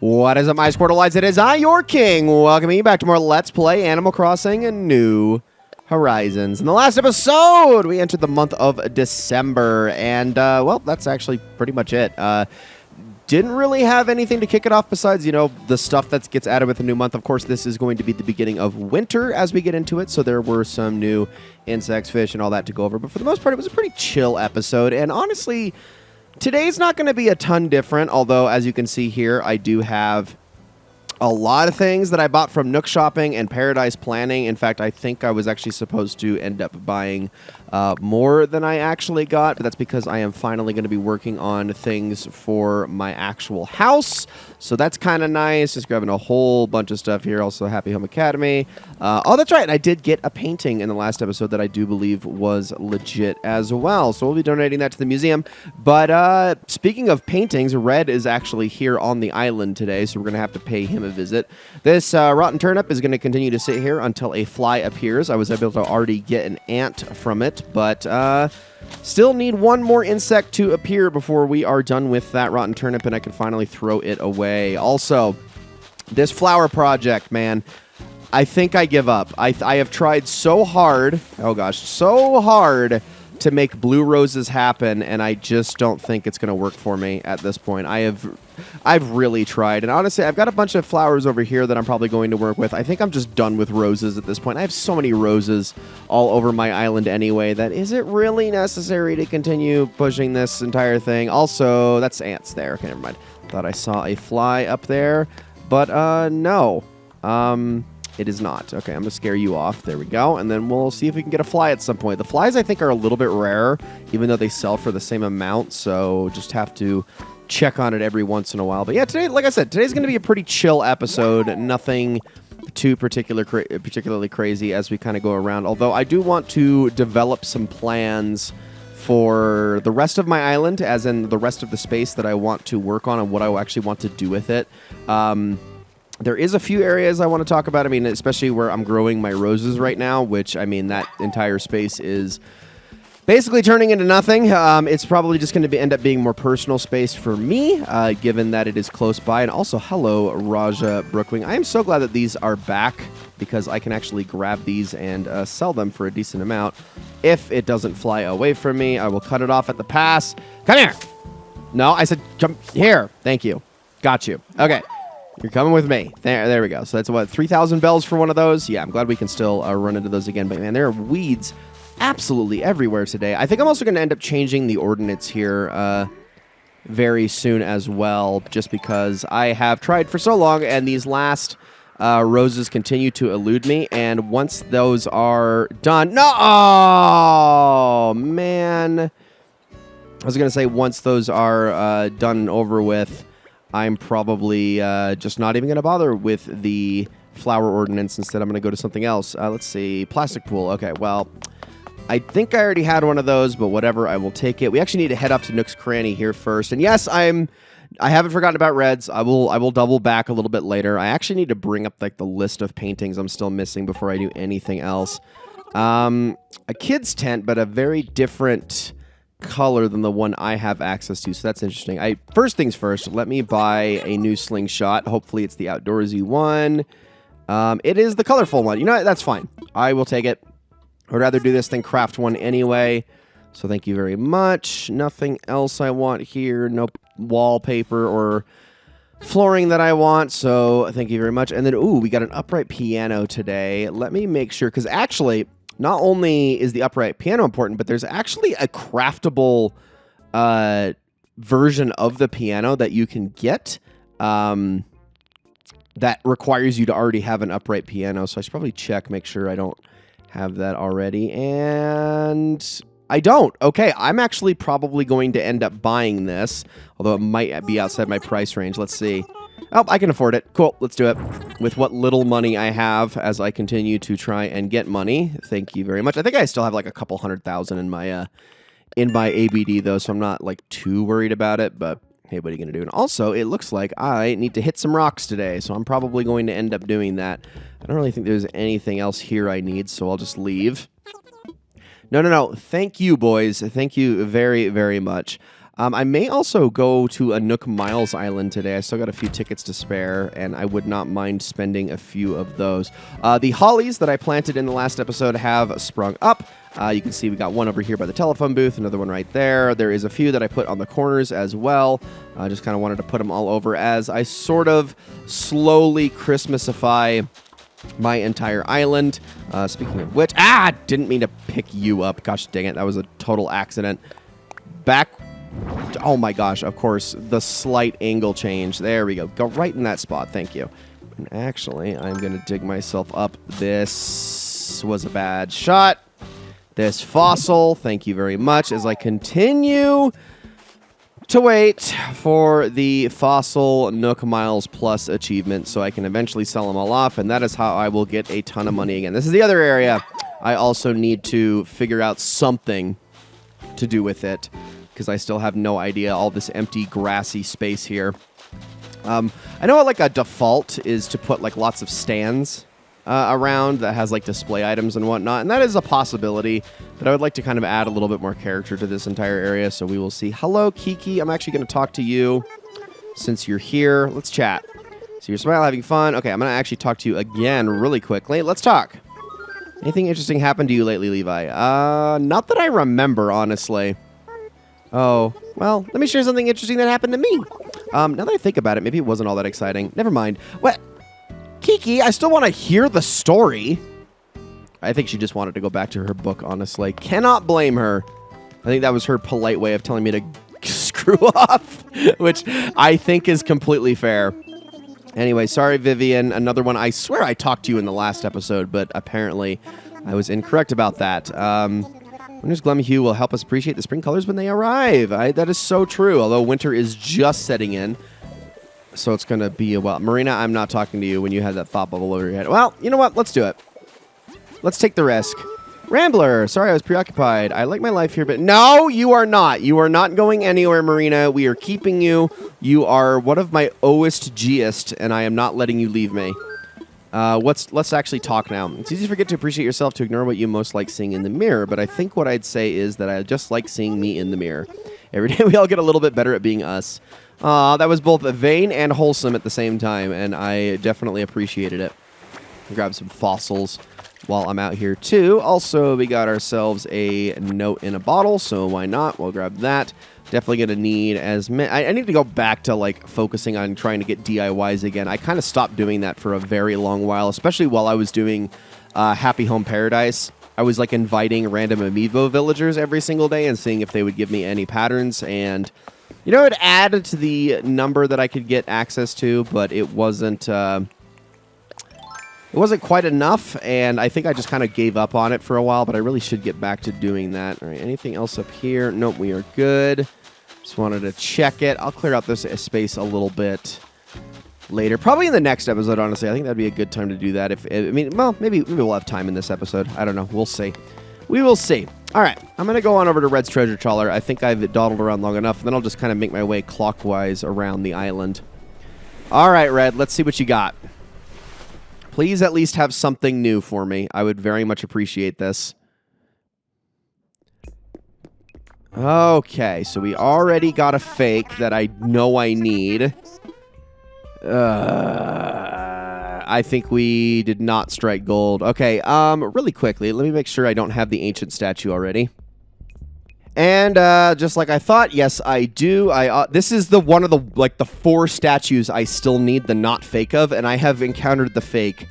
What is up, my Squirtleites? It is I, your king, welcoming you back to more Let's Play Animal Crossing and New Horizons. In the last episode, we entered the month of December, and, well, that's actually pretty much it. Didn't really have anything to kick it off besides, the stuff that gets added with a new month. Of course, this is going to be the beginning of winter as we get into it, so there were some new insects, fish, and all that to go over. But for the most part, it was a pretty chill episode, and honestly, today's not going to be a ton different, although, as you can see here, I do have a lot of things that I bought from Nook Shopping and Paradise Planning. In fact, I think I was actually supposed to end up buying more than I actually got, but that's because I am finally going to be working on things for my actual house. So that's kind of nice. Just grabbing a whole bunch of stuff here. Also, Happy Home Academy. Oh, that's right. And I did get a painting in the last episode that I do believe was legit as well. So we'll be donating that to the museum. But speaking of paintings, Red is actually here on the island today, so we're going to have to pay him a visit. This rotten turnip is going to continue to sit here until a fly appears. I was able to already get an ant from it, but still need one more insect to appear before we are done with that rotten turnip and I can finally throw it away. Also, this flower project, man, I think I give up. I have tried so hard, so hard to make blue roses happen, and I just don't think it's going to work for me at this point. I've really tried, and honestly, I've got a bunch of flowers over here that I'm probably going to work with. I think I'm just done with roses at this point. I have so many roses all over my island anyway that is it really necessary to continue pushing this entire thing? Also, that's ants there. Okay, never mind. Thought I saw a fly up there, but no. It is not. Okay, I'm going to scare you off. There we go. And then we'll see if we can get a fly at some point. The flies, I think, are a little bit rare, even though they sell for the same amount. So just have to check on it every once in a while. But yeah, today, like I said, today's going to be a pretty chill episode. Nothing too particularly crazy as we kind of go around. Although I do want to develop some plans for the rest of my island, as in the rest of the space that I want to work on and what I actually want to do with it. There is a few areas I want to talk about. I mean, especially where I'm growing my roses right now, which, I mean, that entire space is basically turning into nothing. It's probably just going to end up being more personal space for me, given that it is close by. And also, hello, Raja Brookwing. I am so glad that these are back because I can actually grab these and sell them for a decent amount. If it doesn't fly away from me, I will cut it off at the pass. Come here. No, I said come here. Thank you. Got you. Okay. You're coming with me. There we go. So that's what, 3,000 bells for one of those? Yeah, I'm glad we can still run into those again. But man, there are weeds absolutely everywhere today. I think I'm also going to end up changing the ordinance here very soon as well, just because I have tried for so long, and these last roses continue to elude me. And once those are done... No! Oh, man. I was going to say once those are done and over with, I'm probably just not even going to bother with the flower ordinance. Instead, I'm going to go to something else. Let's see. Plastic pool. Okay, well, I think I already had one of those, but whatever. I will take it. We actually need to head up to Nook's Cranny here first. And yes, I haven't forgotten about reds. I will double back a little bit later. I actually need to bring up like the list of paintings I'm still missing before I do anything else. A kid's tent, but a very different color than the one I have access to, so that's interesting. First things first, let me buy a new slingshot. Hopefully it's the outdoorsy one. It is the colorful one. You know what? That's fine. I will take it. I would rather do this than craft one anyway, so thank you very much. Nothing else I want here. No wallpaper or flooring that I want, so thank you very much. And then, ooh, we got an upright piano today. Let me make sure, because actually, not only is the upright piano important, but there's actually a craftable version of the piano that you can get that requires you to already have an upright piano. So I should probably check, make sure I don't have that already. And I don't. Okay, I'm actually probably going to end up buying this, although it might be outside my price range. Let's see. Oh, I can afford it. Cool, let's do it. With what little money I have as I continue to try and get money. Thank you very much. I think I still have like a couple 100,000 in my ABD though, so I'm not like too worried about it, but hey, what are you going to do? And also, it looks like I need to hit some rocks today, so I'm probably going to end up doing that. I don't really think there's anything else here I need, so I'll just leave. No. Thank you, boys. Thank you very, very much. I may also go to a Nook Miles Island today. I still got a few tickets to spare, and I would not mind spending a few of those. The hollies that I planted in the last episode have sprung up. You can see we got one over here by the telephone booth, another one right there. There is a few that I put on the corners as well. I just kind of wanted to put them all over as I sort of slowly Christmasify my entire island. Speaking of which, didn't mean to pick you up. Gosh dang it, that was a total accident. Back, oh my gosh, of course, the slight angle change. There we go. Go right in that spot, thank you. And actually, I'm going to dig myself up. This was a bad shot. This fossil, thank you very much, as I continue to wait for the fossil Nook Miles Plus achievement so I can eventually sell them all off, and that is how I will get a ton of money again. This is the other area I also need to figure out something to do with it, because I still have no idea. All this empty grassy space here. I know like a default is to put like lots of stands around that has like display items and whatnot, and that is a possibility, but I would like to kind of add a little bit more character to this entire area, so we will see. Hello, Kiki. I'm actually going to talk to you since you're here. Let's chat. So you're smiling, having fun. Okay, I'm going to actually talk to you again really quickly. Let's talk. Anything interesting happened to you lately, Levi? Not that I remember, honestly. Oh, well, let me share something interesting that happened to me. Now that I think about it, maybe it wasn't all that exciting. Never mind. What? Kiki, I still want to hear the story. I think she just wanted to go back to her book, honestly. Cannot blame her. I think that was her polite way of telling me to screw off, which I think is completely fair. Anyway, sorry, Vivian. Another one. I swear I talked to you in the last episode, but apparently I was incorrect about that. Winter's Glum Hue will help us appreciate the spring colors when they arrive. That is so true, although winter is just setting in. So it's going to be a while. Marina, I'm not talking to you when you had that thought bubble over your head. Well, you know what? Let's do it. Let's take the risk. Rambler, sorry I was preoccupied. I like my life here, but no, you are not. You are not going anywhere, Marina. We are keeping you. You are one of my oest Gist, and I am not letting you leave me. Let's actually talk now. It's easy to forget to appreciate yourself, to ignore what you most like seeing in the mirror, but I think what I'd say is that I just like seeing me in the mirror. Every day we all get a little bit better at being us. That was both vain and wholesome at the same time, and I definitely appreciated it. Grab some fossils while I'm out here, too. Also, we got ourselves a note in a bottle, so why not? We'll grab that. Definitely going to need as many. I need to go back to, like, focusing on trying to get DIYs again. I kind of stopped doing that for a very long while, especially while I was doing Happy Home Paradise. I was, like, inviting random amiibo villagers every single day and seeing if they would give me any patterns, and you know, it added to the number that I could get access to, but it wasn't quite enough, and I think I just kind of gave up on it for a while, but I really should get back to doing that. All right, anything else up here? Nope, we are good. Just wanted to check it. I'll clear out this space a little bit later. Probably in the next episode, honestly. I think that'd be a good time to do that. Maybe we'll have time in this episode. I don't know. We'll see. We will see. All right, I'm going to go on over to Red's Treasure Trawler. I think I've dawdled around long enough, and then I'll just kind of make my way clockwise around the island. All right, Red, let's see what you got. Please at least have something new for me. I would very much appreciate this. Okay, so we already got a fake that I know I need. I think we did not strike gold. Okay, really quickly, let me make sure I don't have the ancient statue already. And just like I thought, yes, I do. This is one of the 4 statues I still need the not fake of, and I have encountered the fake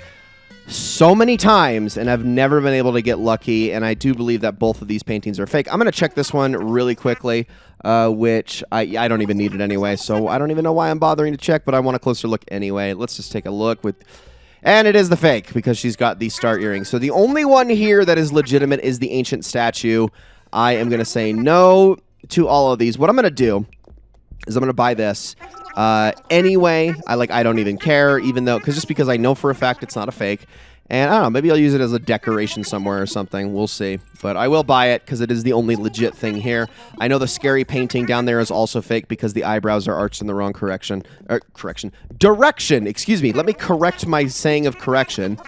so many times and I've never been able to get lucky, and I do believe that both of these paintings are fake. I'm going to check this one really quickly, which I don't even need it anyway, so I don't even know why I'm bothering to check, but I want a closer look anyway. Let's just take a look and it is the fake because she's got the star earrings. So the only one here that is legitimate is the ancient statue. I am going to say no to all of these. What I'm going to do is I'm going to buy this anyway. I don't even care, just because I know for a fact it's not a fake. And I don't know, maybe I'll use it as a decoration somewhere or something. We'll see. But I will buy it because it is the only legit thing here. I know the scary painting down there is also fake because the eyebrows are arched in the wrong direction. Excuse me. Let me correct my saying of correction.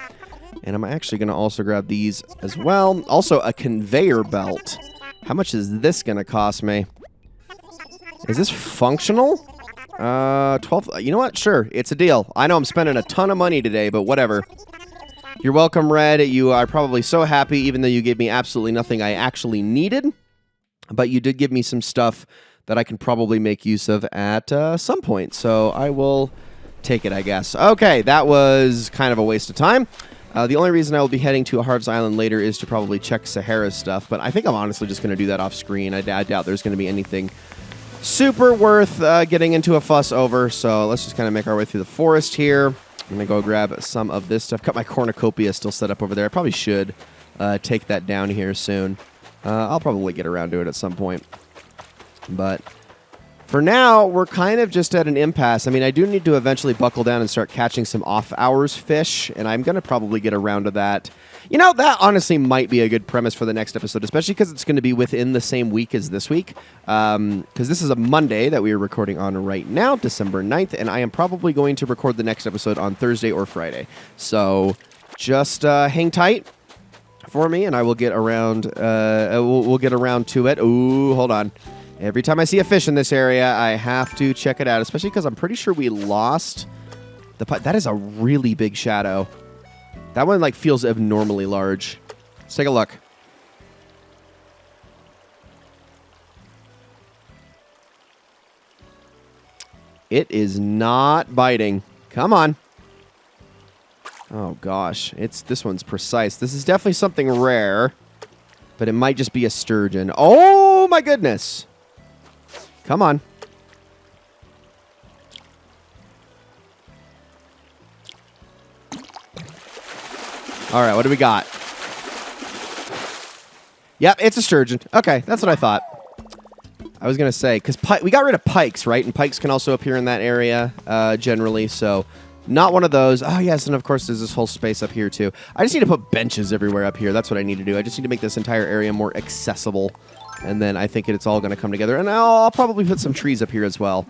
And I'm actually going to also grab these as well. Also, a conveyor belt. How much is this going to cost me? Is this functional? 12. You know what? Sure, it's a deal. I know I'm spending a ton of money today, but whatever. You're welcome, Red. You are probably so happy, even though you gave me absolutely nothing I actually needed. But you did give me some stuff that I can probably make use of at some point. So I will take it, I guess. Okay, that was kind of a waste of time. The only reason I will be heading to Harv's Island later is to probably check Sahara's stuff. But I think I'm honestly just going to do that off screen. I doubt there's going to be anything super worth getting into a fuss over. So let's just kind of make our way through the forest here. I'm going to go grab some of this stuff. Got my cornucopia still set up over there. I probably should take that down here soon. I'll probably get around to it at some point. But for now, we're kind of just at an impasse. I mean, I do need to eventually buckle down and start catching some off-hours fish, and I'm going to probably get around to that. You know, that honestly might be a good premise for the next episode, especially because it's going to be within the same week as this week. Because this is a Monday that we are recording on right now, December 9th, and I am probably going to record the next episode on Thursday or Friday. So just hang tight for me, and I will get around. We'll get around to it. Ooh, hold on. Every time I see a fish in this area, I have to check it out, especially because I'm pretty sure we lost the pipe. That is a really big shadow. That one like feels abnormally large. Let's take a look. It is not biting. Come on. Oh gosh, this one's precise. This is definitely something rare, but it might just be a sturgeon. Oh my goodness. Come on. All right, what do we got? Yep, it's a sturgeon. Okay, that's what I thought. I was going to say, because we got rid of pikes, right? And pikes can also appear in that area generally, so not one of those. Oh, yes, and of course there's this whole space up here, too. I just need to put benches everywhere up here. That's what I need to do. I just need to make this entire area more accessible. And then I think it's all going to come together. And I'll probably put some trees up here as well.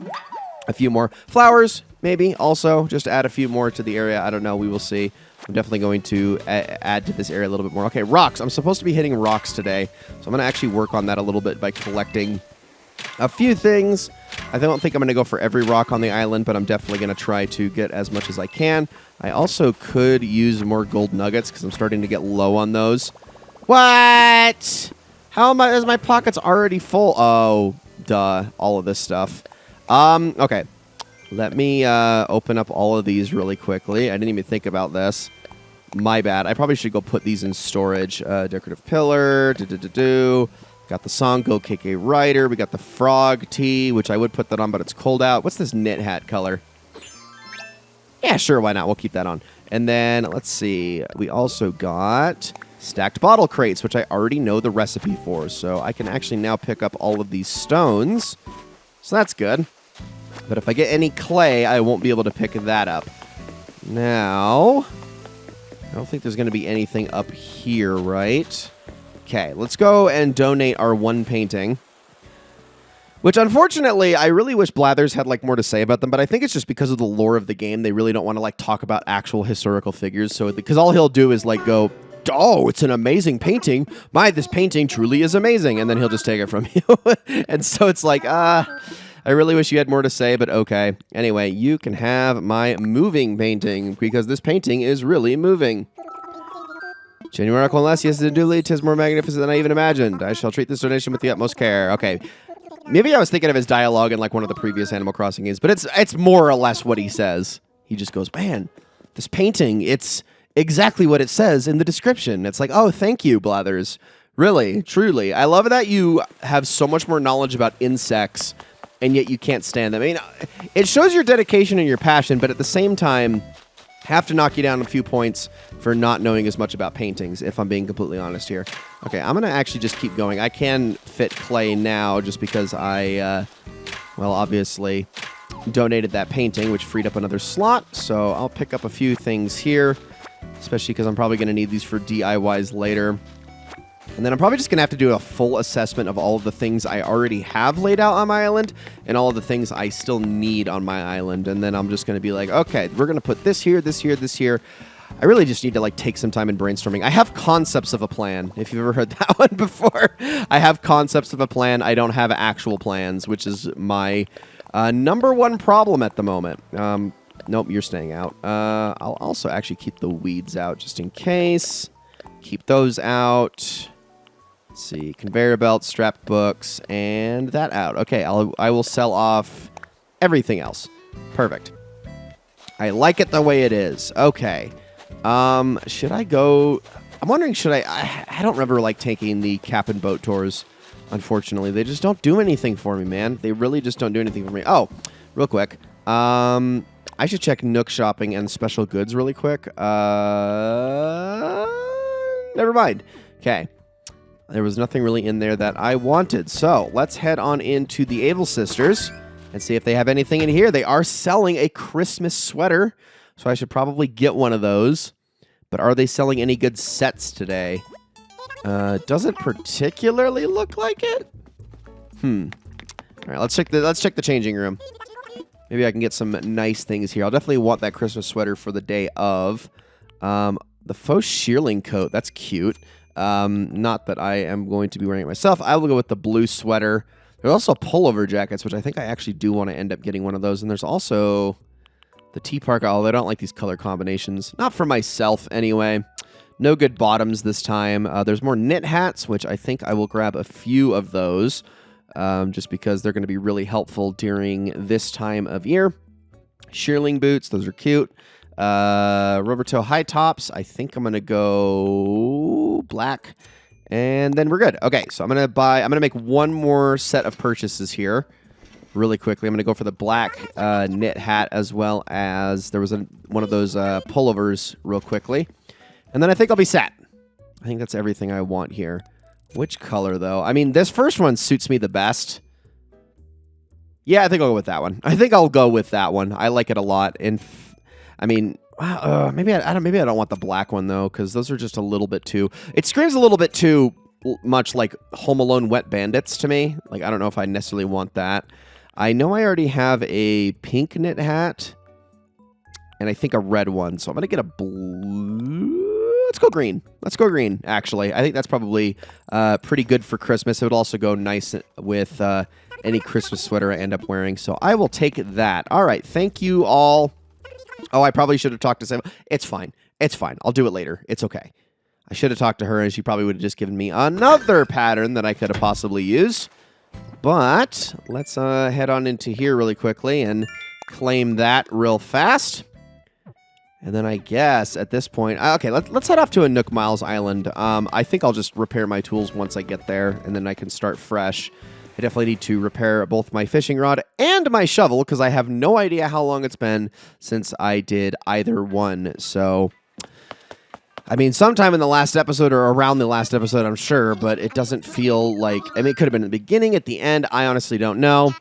A few more flowers, maybe, also. Just add a few more to the area. I don't know. We will see. I'm definitely going to add to this area a little bit more. Okay, rocks. I'm supposed to be hitting rocks today. So I'm going to actually work on that a little bit by collecting a few things. I don't think I'm going to go for every rock on the island, but I'm definitely going to try to get as much as I can. I also could use more gold nuggets because I'm starting to get low on those. What? How am I? Is my pockets already full? Oh, duh. All of this stuff. Okay. Let me open up all of these really quickly. I didn't even think about this. My bad. I probably should go put these in storage. Decorative pillar. Got the song Go KK Rider. We got the frog tee, which I would put that on, but it's cold out. What's this knit hat color? Yeah, sure. Why not? We'll keep that on. And then, let's see. We also got stacked bottle crates, which I already know the recipe for. So I can actually now pick up all of these stones. So that's good. But if I get any clay, I won't be able to pick that up. Now, I don't think there's going to be anything up here, right? Okay, let's go and donate our one painting. Which, unfortunately, I really wish Blathers had, like, more to say about them, but I think it's just because of the lore of the game. They really don't want to, like, talk about actual historical figures. So, because all he'll do is, like, go, oh, it's an amazing painting. This painting truly is amazing. And then he'll just take it from you. And so it's like, I really wish you had more to say, but okay. Anyway, you can have my moving painting, because this painting is really moving. Genuine article, unless yes, duly, 'tis more magnificent than I even imagined. I shall treat this donation with the utmost care. Okay. Maybe I was thinking of his dialogue in like one of the previous Animal Crossing games, but it's more or less what he says. He just goes, man, this painting, it's exactly what it says in the description. It's like, oh, thank you, Blathers. Really, truly. I love that you have so much more knowledge about insects, and yet you can't stand them. I mean, it shows your dedication and your passion, but at the same time, have to knock you down a few points for not knowing as much about paintings, if I'm being completely honest here. Okay, I'm going to actually just keep going. I can fit clay now just because I, well, obviously donated that painting, which freed up another slot. So I'll pick up a few things here, especially because I'm probably going to need these for DIYs later. And then I'm probably just going to have to do a full assessment of all of the things I already have laid out on my island and all of the things I still need on my island. And then I'm just going to be like, okay, we're going to put this here, this here, this here. I really just need to like take some time in brainstorming. I have concepts of a plan. If you've ever heard that one before, I have concepts of a plan. I don't have actual plans, which is my number one problem at the moment. Nope, you're staying out. I'll also actually keep the weeds out just in case. Keep those out. Let's see, conveyor belts, strap books, and that out. Okay, I will sell off everything else. Perfect. I like it the way it is. Okay. Should I go... I'm wondering, should I don't remember, like, taking the cap and boat tours, unfortunately. They just don't do anything for me, man. They really just don't do anything for me. Oh, real quick. I should check Nook Shopping and Special Goods really quick. Never mind. Okay. There was nothing really in there that I wanted. So, let's head on into the Able Sisters and see if they have anything in here. They are selling a Christmas sweater, so I should probably get one of those. But are they selling any good sets today? Doesn't particularly look like it. All right, let's check the changing room. Maybe I can get some nice things here. I'll definitely want that Christmas sweater for the day of. The faux shearling coat, that's cute. Not that I am going to be wearing it myself. I will go with the blue sweater. There's also pullover jackets, which I think I actually do want to end up getting one of those. And there's also the T-Parka, although I don't like these color combinations. Not for myself, anyway. No good bottoms this time. There's more knit hats, which I think I will grab a few of those, just because they're going to be really helpful during this time of year. Shearling boots, those are cute. Rubber toe high tops. I think I'm going to go black. And then we're good. Okay, so I'm going to make one more set of purchases here really quickly. I'm going to go for the black knit hat, as well as there was one of those pullovers real quickly. And then I think I'll be set. I think that's everything I want here. Which color, though? I mean, this first one suits me the best. Yeah, I think I'll go with that one. I think I'll go with that one. I like it a lot. And I mean, maybe I don't want the black one though, because those are just a little bit too. It screams a little bit too much like Home Alone Wet Bandits to me. Like, I don't know if I necessarily want that. I know I already have a pink knit hat, and I think a red one. So I'm gonna get a blue. Let's go green. Let's go green. Actually, I think that's probably pretty good for Christmas. It would also go nice with any Christmas sweater I end up wearing. So I will take that. All right. Thank you all. Oh, I probably should have talked to Sam. It's fine. It's fine. I'll do it later. It's okay. I should have talked to her, and she probably would have just given me another pattern that I could have possibly used. But let's head on into here really quickly and claim that real fast. And then I guess at this point... Okay, let's head off to a Nook Miles Island. I think I'll just repair my tools once I get there, and then I can start fresh. I definitely need to repair both my fishing rod and my shovel, because I have no idea how long it's been since I did either one. So, I mean, sometime in the last episode or around the last episode, I'm sure, but it doesn't feel like... I mean, it could have been at the beginning, at the end. I honestly don't know.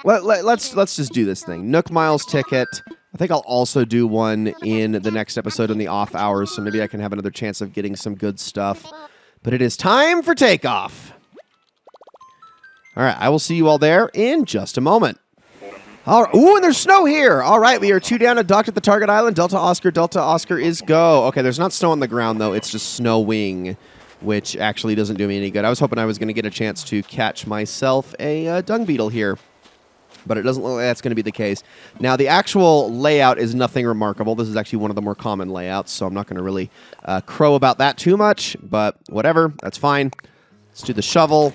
Let's just do this thing. Nook Miles ticket. I think I'll also do one in the next episode in the off hours, so maybe I can have another chance of getting some good stuff. But it is time for takeoff. All right, I will see you all there in just a moment. All right. Ooh, and there's snow here. All right, we are 2 down and docked at the target island. Delta Oscar is go. Okay, there's not snow on the ground, though. It's just snowing, which actually doesn't do me any good. I was hoping I was going to get a chance to catch myself a dung beetle here, but it doesn't look like that's going to be the case. Now, the actual layout is nothing remarkable. This is actually one of the more common layouts, so I'm not going to really crow about that too much, but whatever. That's fine. Let's do the shovel.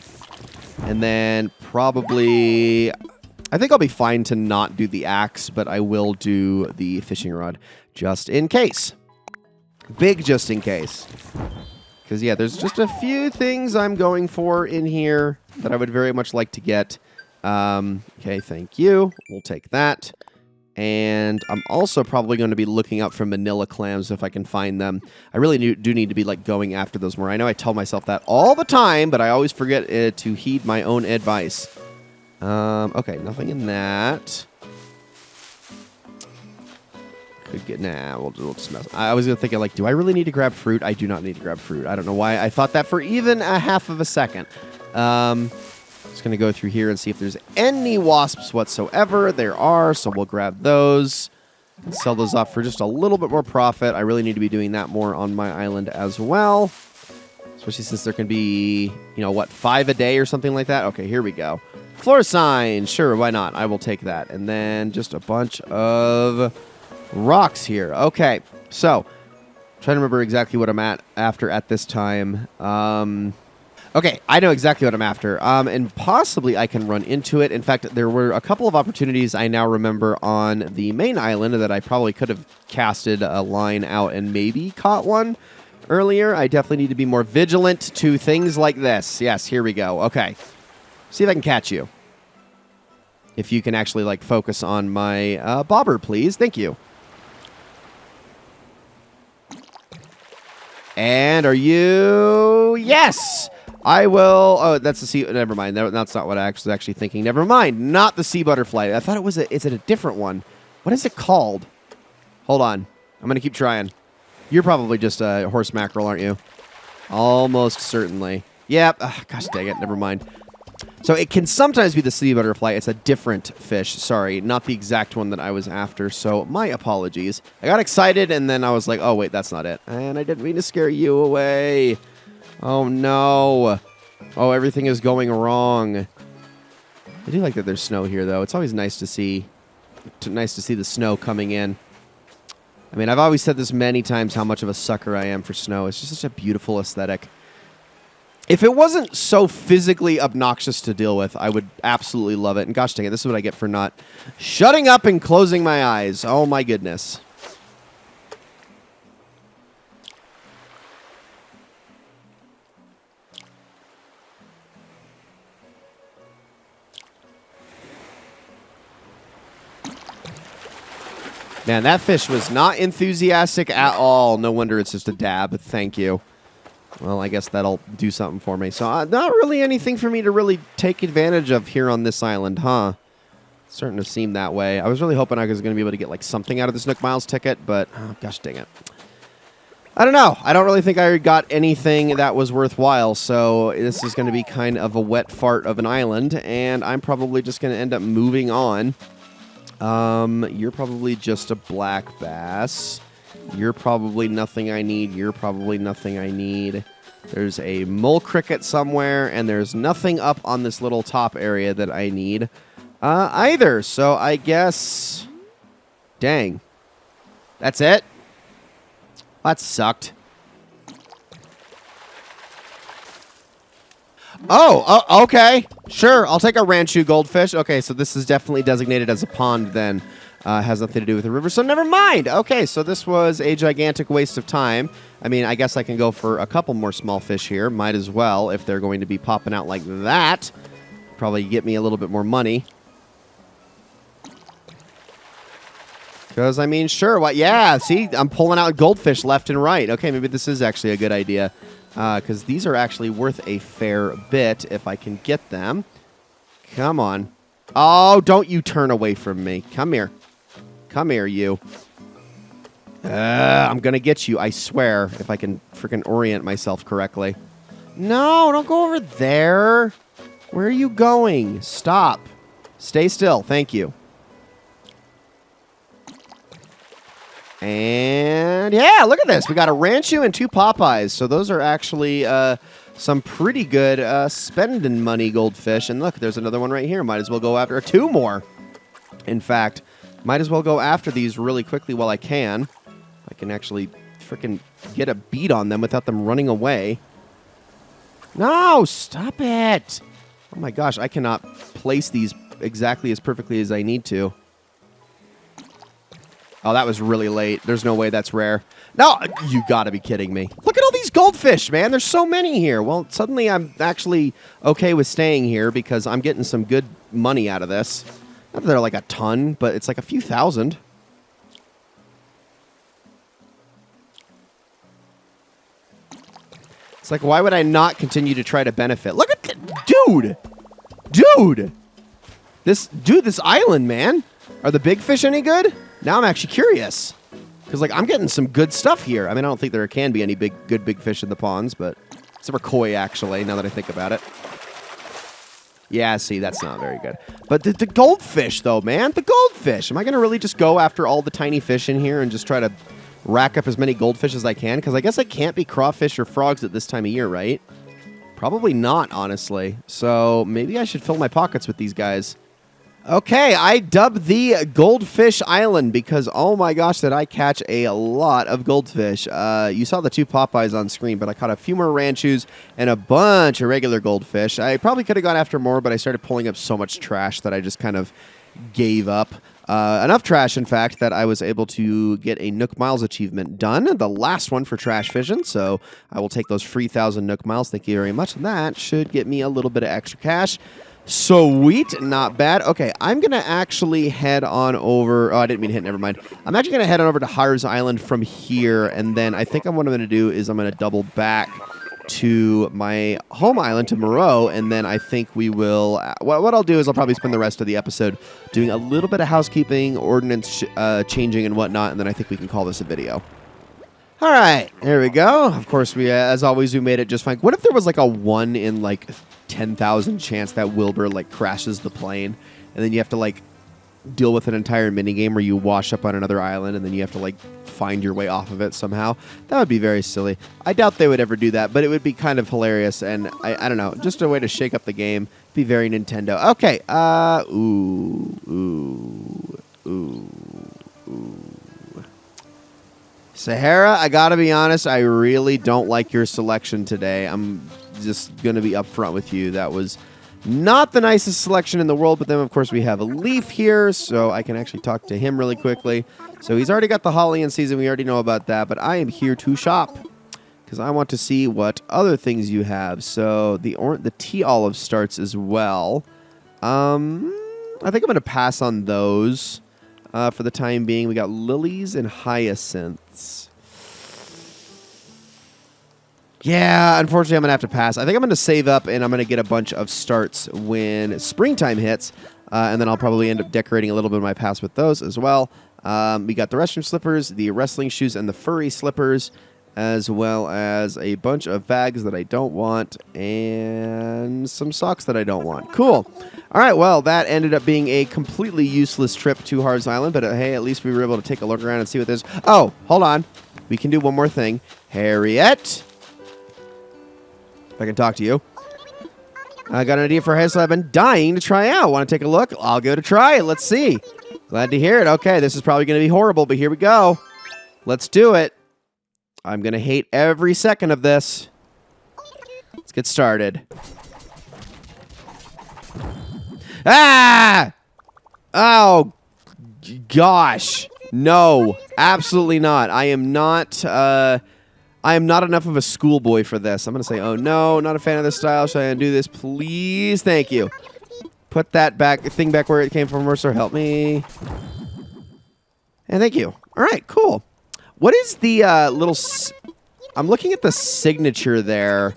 And then probably, I think I'll be fine to not do the axe, but I will do the fishing rod just in case. Big just in case. Because, yeah, there's just a few things I'm going for in here that I would very much like to get. Okay, thank you. We'll take that. And I'm also probably going to be looking out for manila clams if I can find them. I really do need to be like going after those more. I know I tell myself that all the time, but I always forget to heed my own advice. Okay, nothing in that. Could get... Nah, we'll just mess. I was thinking, like, do I really need to grab fruit? I do not need to grab fruit. I don't know why I thought that for even a half of a second. Just going to go through here and see if there's any wasps whatsoever. There are, so we'll grab those. Sell those off for just a little bit more profit. I really need to be doing that more on my island as well. Especially since there can be, 5 a day or something like that. Okay, here we go. Floor sign. Sure, why not? I will take that. And then just a bunch of rocks here. Okay, so trying to remember exactly what I'm after at this time. Okay, I know exactly what I'm after. And possibly I can run into it. In fact, there were a couple of opportunities I now remember on the main island that I probably could have casted a line out and maybe caught one earlier. I definitely need to be more vigilant to things like this. Yes, here we go. Okay. See if I can catch you. If you can actually, focus on my bobber, please. Thank you. And are you... Yes! I will... Oh, that's the sea... Never mind. That's not what I was actually thinking. Never mind. Not the sea butterfly. I thought it was Is it a different one? What is it called? Hold on. I'm going to keep trying. You're probably just a horse mackerel, aren't you? Almost certainly. Yep. Gosh dang it. Never mind. So it can sometimes be the sea butterfly. It's a different fish. Sorry. Not the exact one that I was after. So my apologies. I got excited and then I was like, oh, wait, that's not it. And I didn't mean to scare you away. Oh, no. Oh, everything is going wrong. I do like that there's snow here, though. It's always nice to see the snow coming in. I mean, I've always said this many times how much of a sucker I am for snow. It's just such a beautiful aesthetic. If it wasn't so physically obnoxious to deal with, I would absolutely love it. And gosh dang it, this is what I get for not shutting up and closing my eyes. Oh my goodness. Man, that fish was not enthusiastic at all. No wonder it's just a dab. Thank you. Well, I guess that'll do something for me. So not really anything for me to really take advantage of here on this island, huh? It's starting to seem that way. I was really hoping I was going to be able to get something out of this Nook Miles ticket, but oh, gosh dang it. I don't know. I don't really think I got anything that was worthwhile, so this is going to be kind of a wet fart of an island, and I'm probably just going to end up moving on. You're probably just a black bass. You're probably nothing I need. You're probably nothing I need. There's a mole cricket somewhere, and there's nothing up on this little top area that I need either. So I guess... Dang. That's it? That sucked. Oh, okay. Sure, I'll take a Ranchu goldfish. Okay, so this is definitely designated as a pond then. Has nothing to do with the river, so never mind. Okay, so this was a gigantic waste of time. I mean, I guess I can go for a couple more small fish here. Might as well, if they're going to be popping out like that. Probably get me a little bit more money. Because, I mean, sure. What? Yeah, see, I'm pulling out goldfish left and right. Okay, maybe this is actually a good idea. Because these are actually worth a fair bit if I can get them. Come on. Oh, don't you turn away from me. Come here. Come here, you. I'm going to get you, I swear, if I can freaking orient myself correctly. No, don't go over there. Where are you going? Stop. Stay still. Thank you. And yeah, look at this. We got a Ranchu and 2 Popeyes. So those are actually some pretty good spending money goldfish. And look, there's another one right here. Might as well go after 2 more. In fact, might as well go after these really quickly while I can. I can actually freaking get a beat on them without them running away. No, stop it. Oh my gosh, I cannot place these exactly as perfectly as I need to. Oh, that was really late. There's no way that's rare. No, you gotta be kidding me. Look at all these goldfish, man. There's so many here. Well, suddenly I'm actually okay with staying here because I'm getting some good money out of this. Not that they're like a ton, but it's like a few thousand. It's like, why would I not continue to try to benefit? Look at dude! Dude! This island, man. Are the big fish any good? Now I'm actually curious. Because, like, I'm getting some good stuff here. I mean, I don't think there can be any good big fish in the ponds, but... Except for koi, actually, now that I think about it. Yeah, see, that's not very good. But the goldfish, though, man. The goldfish. Am I going to really just go after all the tiny fish in here and just try to rack up as many goldfish as I can? Because I guess I can't be crawfish or frogs at this time of year, right? Probably not, honestly. So maybe I should fill my pockets with these guys. Okay, I dubbed the Goldfish Island because, oh my gosh, did I catch a lot of goldfish. You saw the 2 Popeyes on screen, but I caught a few more ranchus and a bunch of regular goldfish. I probably could have gone after more, but I started pulling up so much trash that I just kind of gave up. Enough trash, in fact, that I was able to get a Nook Miles achievement done, the last one for trash fishing, so I will take those free 1,000 Nook Miles. Thank you very much. And that should get me a little bit of extra cash. Sweet, not bad. Okay, I'm going to actually head on over... Oh, I didn't mean to hit, never mind. I'm actually going to head on over to Harv's Island from here, and then I think what I'm going to do is I'm going to double back to my home island, to Moreau, and then I think we will... What I'll do is I'll probably spend the rest of the episode doing a little bit of housekeeping, ordnance changing and whatnot, and then I think we can call this a video. All right, there we go. Of course, we, as always, we made it just fine. What if there was like a 1 in like 10,000 chance that Wilbur like crashes the plane, and then you have to like deal with an entire minigame where you wash up on another island and then you have to like find your way off of it somehow? That would be very silly. I doubt they would ever do that, but it would be kind of hilarious, and I don't know, just a way to shake up the game. Be very Nintendo. Okay, Sahara, I gotta be honest, I really don't like your selection today. I'm just gonna be upfront with you. That was not the nicest selection in the world, but then of course we have a Leaf here, so I can actually talk to him really quickly. So he's already got the Holly in season, we already know about that, but I am here to shop because I want to see what other things you have. So the tea olive starts as well. I think I'm gonna pass on those. For the time being, we got lilies and hyacinths. Yeah, unfortunately, I'm going to have to pass. I think I'm going to save up, and I'm going to get a bunch of starts when springtime hits, and then I'll probably end up decorating a little bit of my pass with those as well. We got the restroom slippers, the wrestling shoes, and the furry slippers, as well as a bunch of bags that I don't want, and some socks that I don't want. Cool. All right, well, that ended up being a completely useless trip to Harv's Island, but hey, at least we were able to take a look around and see what there's... Oh, hold on. We can do one more thing. Harriet? If I can talk to you. I got an idea for a hairstyle I've been dying to try out. Want to take a look? I'll go to try it. Let's see. Glad to hear it. Okay, this is probably going to be horrible, but here we go. Let's do it. I'm going to hate every second of this. Let's get started. Ah! Oh, gosh. No, absolutely not. I am not enough of a schoolboy for this. I'm going to say, oh, no, not a fan of this style. Should I undo this? Please, thank you. Put that thing back where it came from, Mercer. Help me. And thank you. All right, cool. What is the little... I'm looking at the signature there,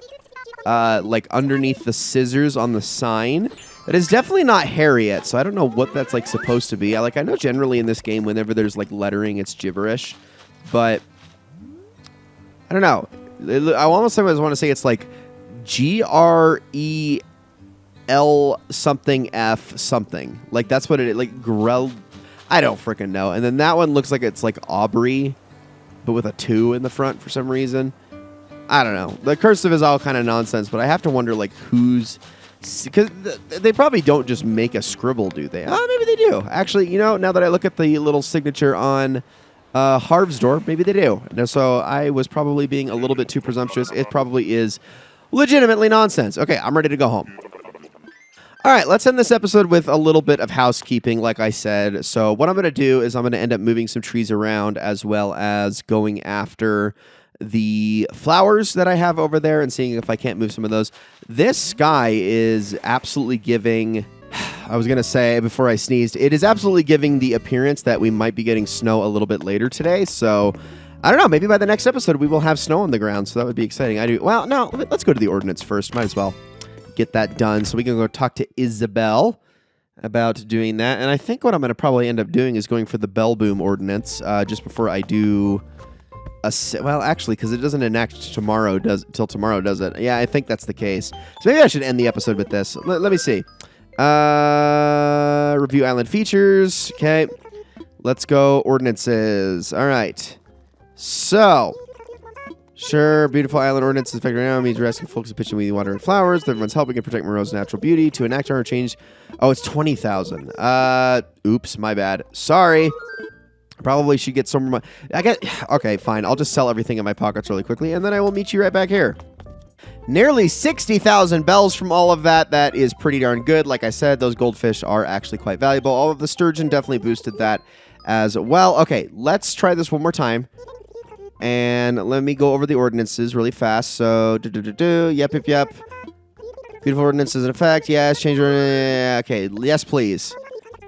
like underneath the scissors on the sign. That is definitely not Harriet, so I don't know what that's like supposed to be. I know generally in this game, whenever there's like lettering, it's gibberish, but I don't know. I almost want to say it's like GREL something F something. Like that's what it is. Like Grel. I don't freaking know. And then that one looks like it's like Aubrey, but with a 2 in the front for some reason. I don't know. The cursive is all kind of nonsense, but I have to wonder like who's... Because they probably don't just make a scribble, do they? Oh, maybe they do. Actually, you know, now that I look at the little signature on Harv's door, maybe they do. So I was probably being a little bit too presumptuous. It probably is legitimately nonsense. Okay, I'm ready to go home. All right, let's end this episode with a little bit of housekeeping, like I said. So what I'm going to do is I'm going to end up moving some trees around as well as going after the flowers that I have over there and seeing if I can't move some of those. This sky is absolutely giving... I was going to say before I sneezed, it is absolutely giving the appearance that we might be getting snow a little bit later today. So, I don't know, maybe by the next episode we will have snow on the ground, so that would be exciting. Well, no, let's go to the ordinance first. Might as well get that done. So we can go talk to Isabel about doing that. And I think what I'm going to probably end up doing is going for the bell boom ordinance just before I do... Well, actually, because it doesn't enact tomorrow, till tomorrow, does it? Yeah, I think that's the case. So maybe I should end the episode with this. Let me see. Review island features. Okay. Let's go ordinances. All right. So, sure, beautiful island ordinances affect right now means rescue folks of pitching weedy water and flowers. Everyone's helping and protect Monroe's natural beauty. To enact or change. Oh, it's 20,000. Oops, my bad. Sorry. Probably should get some more. Okay, fine. I'll just sell everything in my pockets really quickly, and then I will meet you right back here. Nearly 60,000 bells from all of that. That is pretty darn good. Like I said, those goldfish are actually quite valuable. All of the sturgeon definitely boosted that as well. Okay, let's try this one more time. And let me go over the ordinances really fast. So, yep. Beautiful ordinances in effect. Yes, change. Okay, yes, please.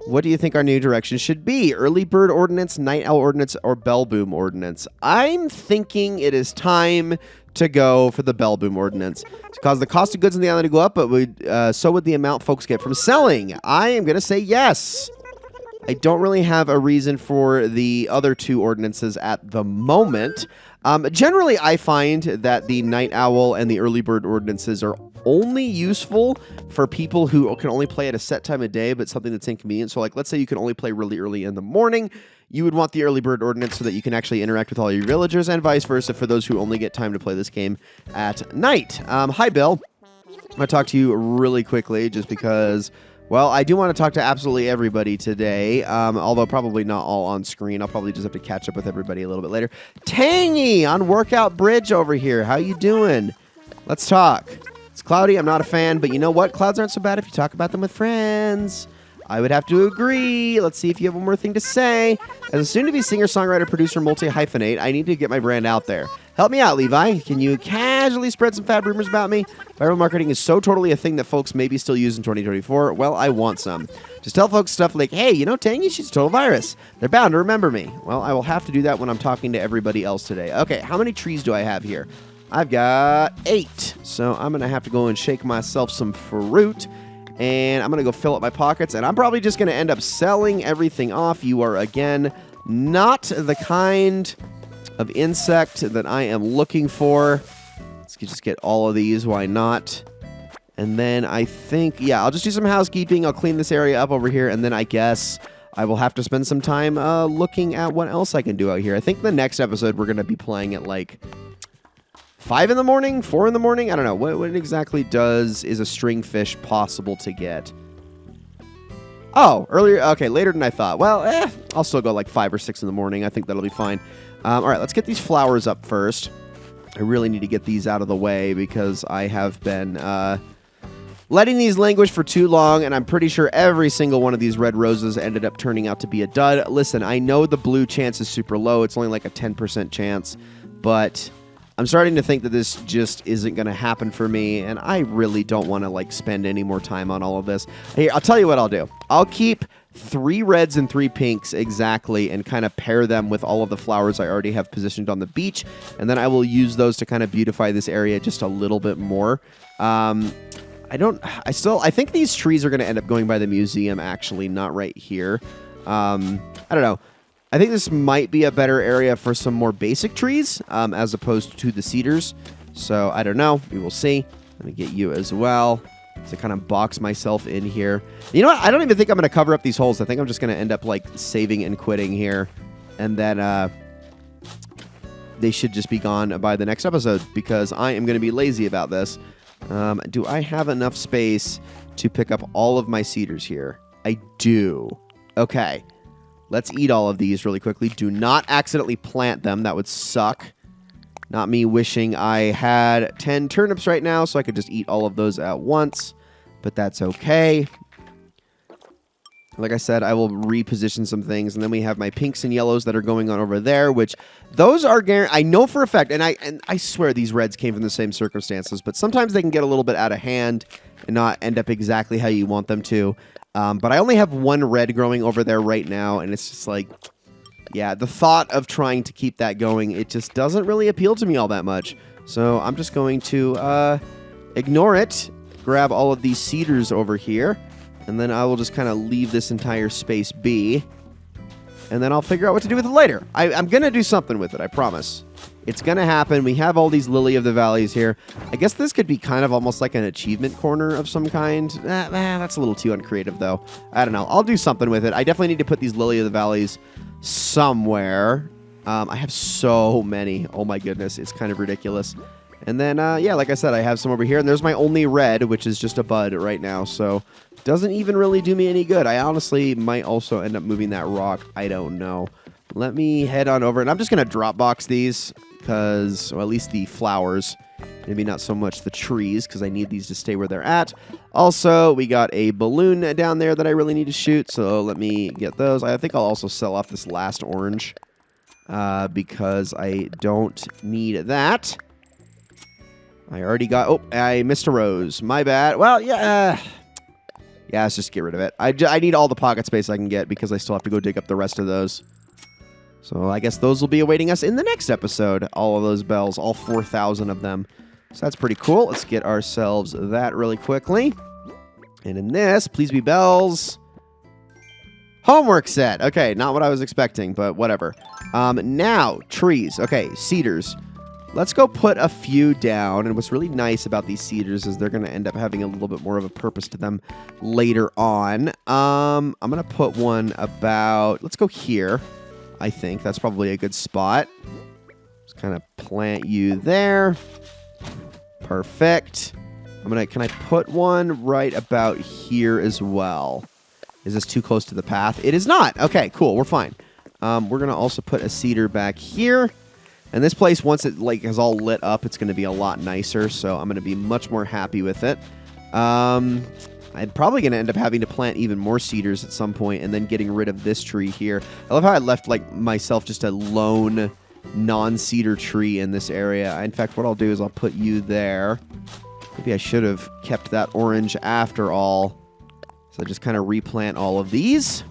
What do you think our new direction should be? Early bird ordinance, night owl ordinance, or bell boom ordinance? I'm thinking it is time to go for the bell boom ordinance. It's caused the cost of goods in the island to go up, but so would the amount folks get from selling. I am going to say yes. I don't really have a reason for the other two ordinances at the moment. Generally, I find that the night owl and the early bird ordinances are only useful for people who can only play at a set time of day, but something that's inconvenient. So, like, let's say you can only play really early in the morning. You would want the early bird ordinance so that you can actually interact with all your villagers, and vice versa for those who only get time to play this game at night. Hi, Bill. I'm going to talk to you really quickly just because... Well, I do want to talk to absolutely everybody today, although probably not all on screen. I'll probably just have to catch up with everybody a little bit later. Tangy on Workout Bridge over here. How you doing? Let's talk. It's cloudy. I'm not a fan, but you know what? Clouds aren't so bad if you talk about them with friends. I would have to agree. Let's see if you have one more thing to say. As a soon-to-be singer, songwriter, producer, multi-hyphenate, I need to get my brand out there. Help me out, Levi. Can you casually spread some fad rumors about me? Viral marketing is so totally a thing that folks maybe still use in 2024. Well, I want some. Just tell folks stuff like, hey, you know, Tangy, she's a total virus. They're bound to remember me. Well, I will have to do that when I'm talking to everybody else today. Okay, how many trees do I have here? I've got 8. So I'm going to have to go and shake myself some fruit. And I'm going to go fill up my pockets. And I'm probably just going to end up selling everything off. You are, again, not the kind of insect that I am looking for. Let's just get all of these. Why not? And then I think, yeah, I'll just do some housekeeping. I'll clean this area up over here. And then I guess I will have to spend some time looking at what else I can do out here. I think the next episode we're going to be playing at like 5 in the morning, 4 in the morning. I don't know. What exactly is a stringfish possible to get? Oh, earlier. Okay, later than I thought. Well, I'll still go like 5 or 6 in the morning. I think that'll be fine. All right, let's get these flowers up first. I really need to get these out of the way because I have been letting these languish for too long, and I'm pretty sure every single one of these red roses ended up turning out to be a dud. Listen, I know the blue chance is super low. It's only like a 10% chance, but I'm starting to think that this just isn't going to happen for me, and I really don't want to like spend any more time on all of this. Here, I'll tell you what I'll do. I'll keep 3 reds and 3 pinks exactly and kind of pair them with all of the flowers I already have positioned on the beach, and then I will use those to kind of beautify this area just a little bit more. I think these trees are going to end up going by the museum, actually, not right here. I don't know. I think this might be a better area for some more basic trees as opposed to the cedars. So I don't know. We will see. Let me get you as well to kind of box myself in here. You know what? I don't even think I'm going to cover up these holes. I think I'm just going to end up like saving and quitting here. And then they should just be gone by the next episode because I am going to be lazy about this. Do I have enough space to pick up all of my cedars here? I do. Okay. Let's eat all of these really quickly. Do not accidentally plant them. That would suck. Not me wishing I had 10 turnips right now so I could just eat all of those at once. But that's okay. Like I said, I will reposition some things. And then we have my pinks and yellows that are going on over there, which those are I know for a fact, and I swear these reds came from the same circumstances, but sometimes they can get a little bit out of hand and not end up exactly how you want them to. But I only have 1 red growing over there right now, and it's just like, yeah, the thought of trying to keep that going, it just doesn't really appeal to me all that much. So I'm just going to ignore it, grab all of these cedars over here, and then I will just kind of leave this entire space be. and then I'll figure out what to do with it later. I'm going to do something with it, I promise. It's going to happen. We have all these Lily of the Valleys here. I guess this could be kind of almost like an achievement corner of some kind. That's a little too uncreative, though. I don't know. I'll do something with it. I definitely need to put these Lily of the Valleys somewhere. I have so many. Oh, my goodness. It's kind of ridiculous. And then, yeah, like I said, I have some over here. And there's my only red, which is just a bud right now. So doesn't even really do me any good. I honestly might also end up moving that rock. I don't know. Let me head on over. And I'm just going to drop box these. Because, well, at least the flowers, maybe not so much the trees, because I need these to stay where they're at. Also, we got a balloon down there that I really need to shoot, so let me get those. I think I'll also sell off this last orange, because I don't need that. I already got, oh, I missed a rose. My bad. Well, yeah, yeah, let's just get rid of it. I need all the pocket space I can get, because I still have to go dig up the rest of those. So I guess those will be awaiting us in the next episode. All of those bells, all 4,000 of them. So that's pretty cool. Let's get ourselves that really quickly. And in this, please be bells. Homework set. Okay, not what I was expecting, but whatever. Now, trees. Okay, cedars. Let's go put a few down. And what's really nice about these cedars is they're going to end up having a little bit more of a purpose to them later on. I'm going to put one about, let's go here. I think that's probably a good spot. Just kind of plant you there. Perfect. Can I put one right about here as well? Is this too close to the path? It is not. Okay, cool. We're fine. We're going to also put a cedar back here. And this place, once it is all lit up, it's going to be a lot nicer. So I'm going to be much more happy with it. I'm probably going to end up having to plant even more cedars at some point and then getting rid of this tree here. I love how I left myself just a lone non-cedar tree in this area. In fact, what I'll do is I'll put you there. Maybe I should have kept that orange after all. So I just kind of replant all of these.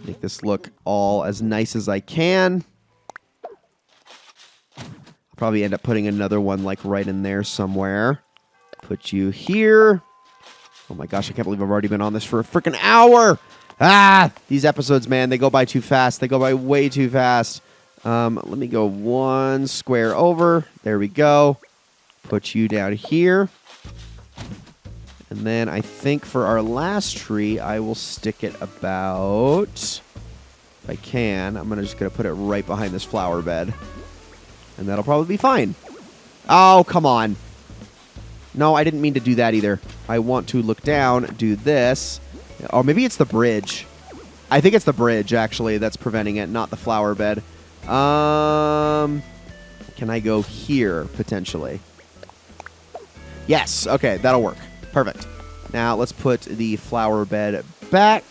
Make this look all as nice as I can. I'll probably end up putting another one right in there somewhere. Put you here. Oh my gosh, I can't believe I've already been on this for a freaking hour. These episodes, man, they go by too fast. They go by way too fast. Let me go one square over. There we go. Put you down here. And then I think for our last tree, I will stick it about, if I can, I'm just going to put it right behind this flower bed. And that'll probably be fine. Oh, come on. No, I didn't mean to do that either. I want to look down, do this. Or maybe it's the bridge. I think it's the bridge, actually, that's preventing it, not the flower bed. Can I go here, potentially? Yes. Okay, that'll work. Perfect. Now, let's put the flower bed back.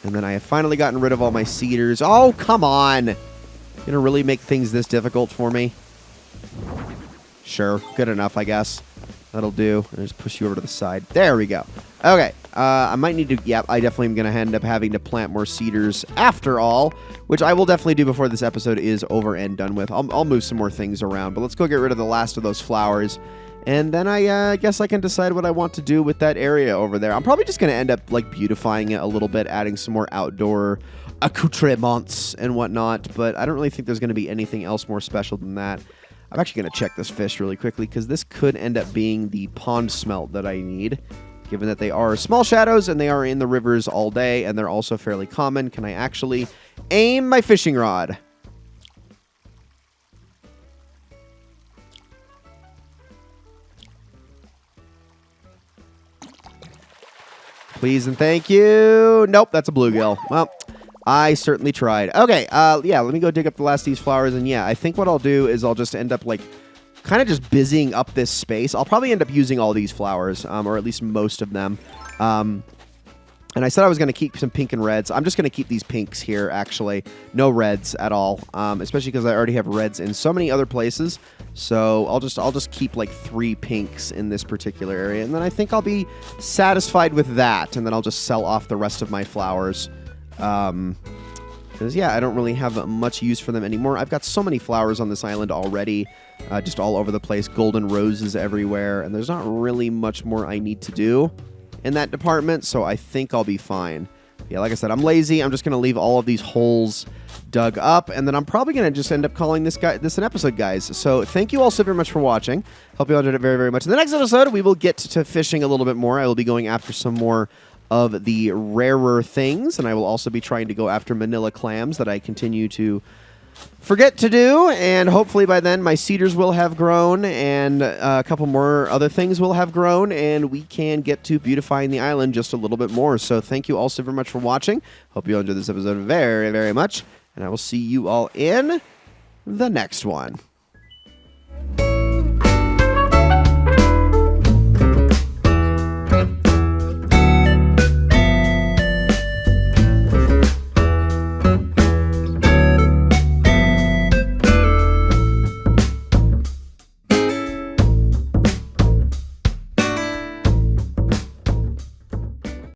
And then I have finally gotten rid of all my cedars. Oh, come on. You're going to really make things this difficult for me? Sure, good enough, I guess. That'll do. I'll just push you over to the side. There we go. Okay, I might need to... Yeah, I definitely am going to end up having to plant more cedars after all, which I will definitely do before this episode is over and done with. I'll move some more things around, but let's go get rid of the last of those flowers. And then I guess I can decide what I want to do with that area over there. I'm probably just going to end up beautifying it a little bit, adding some more outdoor accoutrements and whatnot, but I don't really think there's going to be anything else more special than that. I'm actually going to check this fish really quickly because this could end up being the pond smelt that I need, given that they are small shadows and they are in the rivers all day and they're also fairly common. Can I actually aim my fishing rod? Please and thank you. Nope, that's a bluegill. Well, I certainly tried. Okay, yeah, let me go dig up the last of these flowers. And yeah, I think what I'll do is I'll just end up kind of just busying up this space. I'll probably end up using all these flowers, or at least most of them. And I said I was going to keep some pink and reds. I'm just going to keep these pinks here, actually. No reds at all, especially because I already have reds in so many other places. So I'll just keep 3 pinks in this particular area. And then I think I'll be satisfied with that. And then I'll just sell off the rest of my flowers. Because, yeah, I don't really have much use for them anymore. I've got so many flowers on this island already, just all over the place. Golden roses everywhere. And there's not really much more I need to do in that department, so I think I'll be fine. Yeah, like I said, I'm lazy. I'm just going to leave all of these holes dug up, and then I'm probably going to just end up calling this an episode, guys. So thank you all so very much for watching. Hope you all enjoyed it very, very much. In the next episode, we will get to fishing a little bit more. I will be going after some more of the rarer things, and I will also be trying to go after manila clams that I continue to forget to do, and hopefully by then my cedars will have grown, and a couple more other things will have grown, and we can get to beautifying the island just a little bit more. So thank you all so very much for watching. Hope you all enjoyed this episode very, very much, and I will see you all in the next one.